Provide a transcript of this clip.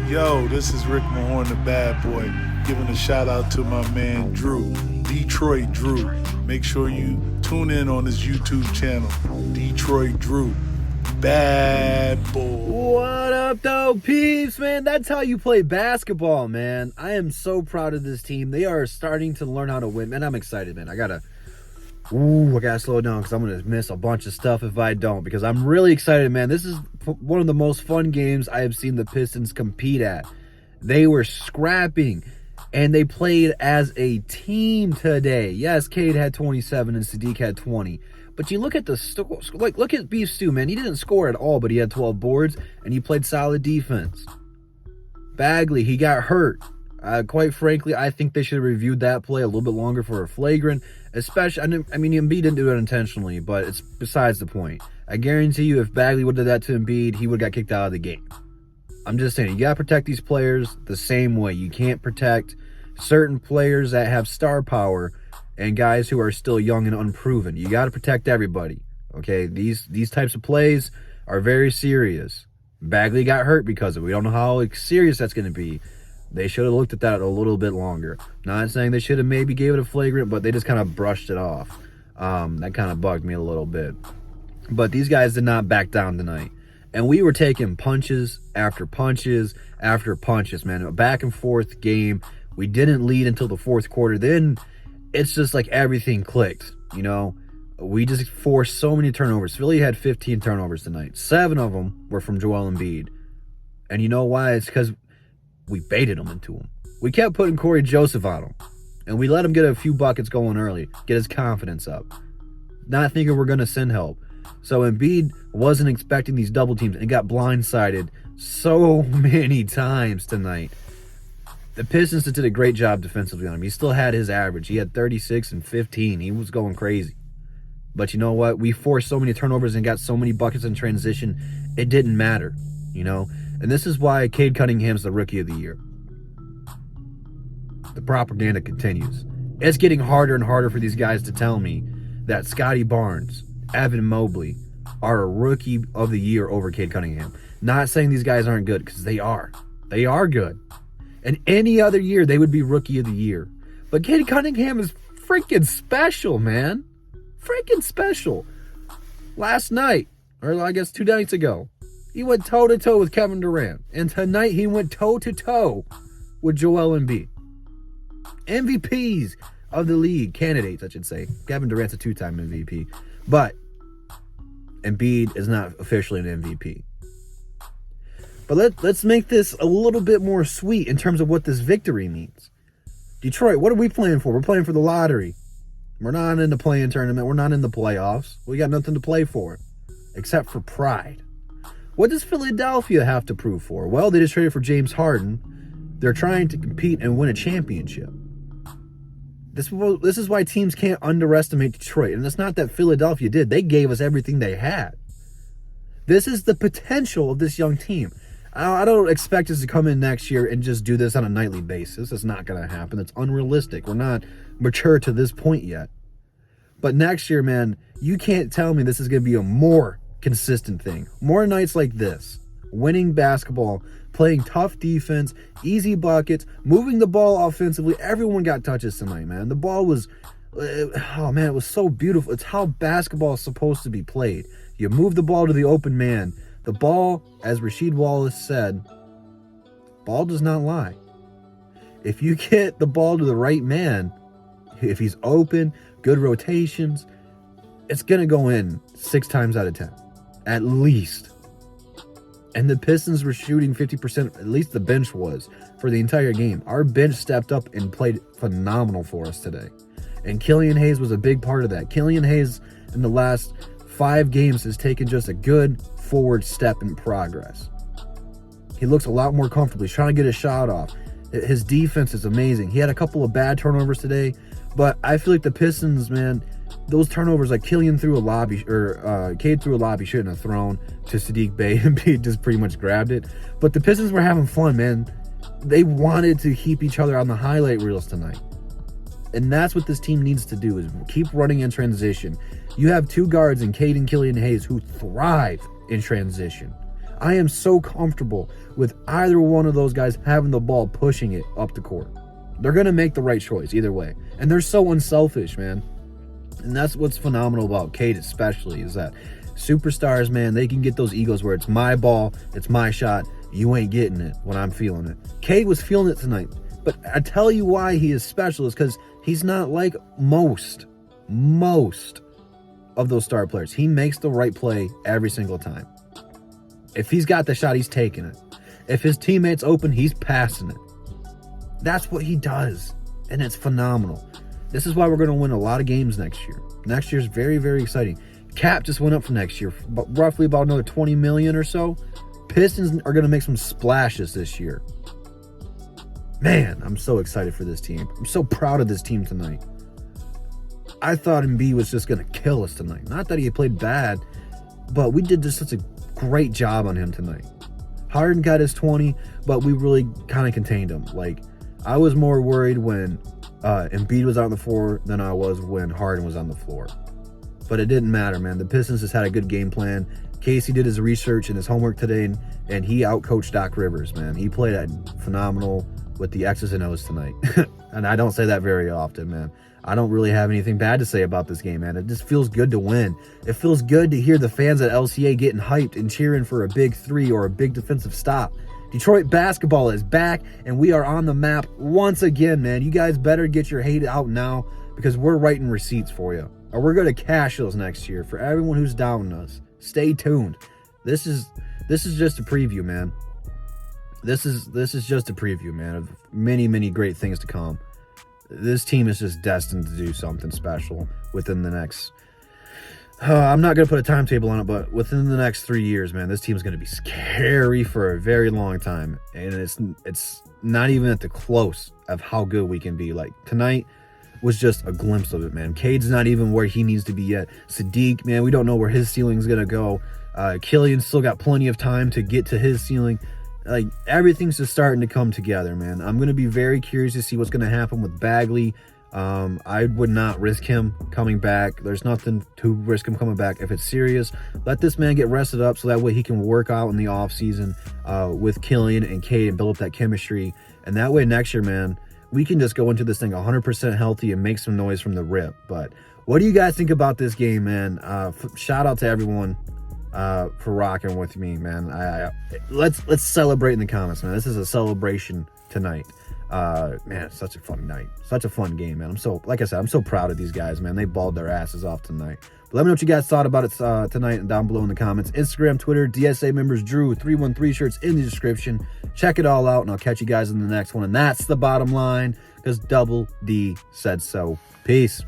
Yo, this is Rick Mahorn, the bad boy, giving a shout out to my man Drew, Detroit Drew. Make sure you tune in on his YouTube channel, Detroit Drew, bad boy. What up, though, peeps, man? That's how you play basketball, man. I am so proud of this team. They are starting to learn how to win, man. I'm excited, man. I gotta slow down because I'm gonna miss a bunch of stuff if I don't, because I'm really excited, man. This is one of the most fun games I have seen the Pistons compete at. They were scrapping, and they played as a team today. Yes, Cade had 27 and Sadiq had 20. But you look at the look at Beef Stew, man. He didn't score at all, but he had 12 boards, and he played solid defense. Bagley, he got hurt. Quite frankly, I think they should have reviewed that play a little bit longer for a flagrant. Especially, I mean, Embiid didn't do it intentionally, but it's besides the point. I guarantee you, if Bagley would have done that to Embiid, he would have got kicked out of the game. I'm just saying, you got to protect these players the same way. You can't protect certain players that have star power and guys who are still young and unproven. You got to protect everybody, okay? These types of plays are very serious. Bagley got hurt because of it. We don't know how serious that's going to be. They should have looked at that a little bit longer. Not saying they should have maybe gave it a flagrant, but they just kind of brushed it off. That kind of bugged me a little bit. But these guys did not back down tonight. And we were taking punches after punches after punches, man. A back and forth game. We didn't lead until the fourth quarter. Then it's just like everything clicked, you know. We just forced so many turnovers. Philly had 15 turnovers tonight. 7 of them were from Joel Embiid. And you know why? It's because we baited him into him. We kept putting Corey Joseph on him. And we let him get a few buckets going early. Get his confidence up. Not thinking we're going to send help. So Embiid wasn't expecting these double teams and got blindsided so many times tonight. The Pistons did a great job defensively on him. He still had his average. He had 36 and 15. He was going crazy. But you know what? We forced so many turnovers and got so many buckets in transition. It didn't matter, you know? And this is why Cade Cunningham's the Rookie of the Year. The propaganda continues. It's getting harder and harder for these guys to tell me that Scotty Barnes, Evan Mobley are a Rookie of the Year over Cade Cunningham. Not saying these guys aren't good, because they are. They are good. And any other year, they would be Rookie of the Year. But Cade Cunningham is freaking special, man. Freaking special. Last night, or I guess 2 nights ago, he went toe-to-toe with Kevin Durant. And tonight, he went toe-to-toe with Joel Embiid. MVPs of the league. Candidates, I should say. Kevin Durant's a 2-time MVP. But Embiid is not officially an MVP. But let's make this a little bit more sweet in terms of what this victory means. Detroit, what are we playing for? We're playing for the lottery. We're not in the play-in tournament. We're not in the playoffs. We got nothing to play for except for pride. What does Philadelphia have to prove for? Well, they just traded for James Harden. They're trying to compete and win a championship. This is why teams can't underestimate Detroit. And it's not that Philadelphia did. They gave us everything they had. This is the potential of this young team. I don't expect us to come in next year and just do this on a nightly basis. It's not going to happen. It's unrealistic. We're not mature to this point yet. But next year, man, you can't tell me this is going to be a more consistent thing. More nights like this. Winning basketball, playing tough defense, easy buckets, moving the ball offensively. Everyone got touches tonight, man. The ball was, oh man, it was so beautiful. It's how basketball is supposed to be played. You move the ball to the open man. The ball, as Rasheed Wallace said, ball does not lie. If you get the ball to the right man, if he's open, good rotations, it's going to go in 6 times out of 10. At least. And the Pistons were shooting 50%, at least the bench was, for the entire game. Our bench stepped up and played phenomenal for us today. And Killian Hayes was a big part of that. Killian Hayes, in the last 5 games, has taken just a good forward step in progress. He looks a lot more comfortable. He's trying to get his shot off. His defense is amazing. He had a couple of bad turnovers today, but I feel like the Pistons, man, those turnovers, like Cade threw a lob he shouldn't have thrown to Sadiq Bey, and Bey just pretty much grabbed it. But the Pistons were having fun, man. They wanted to keep each other on the highlight reels tonight. And that's what this team needs to do, is keep running in transition. You have 2 guards in Cade and Killian Hayes who thrive in transition. I am so comfortable with either one of those guys having the ball, pushing it up the court. They're going to make the right choice either way. And they're so unselfish, man. And that's what's phenomenal about Cade especially, is that superstars, man, they can get those egos where it's my ball, it's my shot, you ain't getting it when I'm feeling it. Cade was feeling it tonight. But I tell you why he is special is because he's not like most of those star players. He makes the right play every single time. If he's got the shot, he's taking it. If his teammate's open, he's passing it. That's what he does, and it's phenomenal. This is why we're going to win a lot of games next year. Next year's very, very exciting. Cap just went up for next year, roughly about another $20 million or so. Pistons are going to make some splashes this year. Man, I'm so excited for this team. I'm so proud of this team tonight. I thought Embiid was just going to kill us tonight. Not that he played bad, but we did just such a great job on him tonight. Harden got his 20, but we really kind of contained him. Like, I was more worried when Embiid was on the floor than I was when Harden was on the floor. But it didn't matter, man. The Pistons just had a good game plan. Casey did his research and his homework today, and he outcoached Doc Rivers, man. He played phenomenal with the X's and O's tonight. And I don't say that very often, man. I don't really have anything bad to say about this game, man. It just feels good to win. It feels good to hear the fans at LCA getting hyped and cheering for a big three or a big defensive stop. Detroit basketball is back, and we are on the map once again, man. You guys better get your hate out now, because we're writing receipts for you. Or we're going to cash those next year. For everyone who's doubting us, stay tuned. This is just a preview, man. This is just a preview, man, of many, many great things to come. This team is just destined to do something special within the next... I'm not going to put a timetable on it, but within the next 3 years, man, this team is going to be scary for a very long time. And it's not even at the close of how good we can be. Like, tonight was just a glimpse of it, man. Cade's not even where he needs to be yet. Sadiq, man, we don't know where his ceiling's going to go. Killian's still got plenty of time to get to his ceiling. Like, everything's just starting to come together, man. I'm going to be very curious to see what's going to happen with Bagley. I would not risk him coming back. There's nothing to risk him coming back. If it's serious, let this man get rested up so that way he can work out in the offseason with Killian and Cade and build up that chemistry. And that way next year, man, we can just go into this thing 100% healthy and make some noise from the rip. But what do you guys think about this game, man? Shout out to everyone for rocking with me, man. Let's celebrate in the comments, man. This is a celebration tonight. Man, it's such a fun night, such a fun game, man. Like I said, I'm so proud of these guys, man. They balled their asses off tonight. But let me know what you guys thought about it tonight and down below in the comments. Instagram, Twitter, DSA members, Drew 313 shirts in the description. Check it all out, and I'll catch you guys in the next one. And that's the bottom line, because Double D said so. Peace.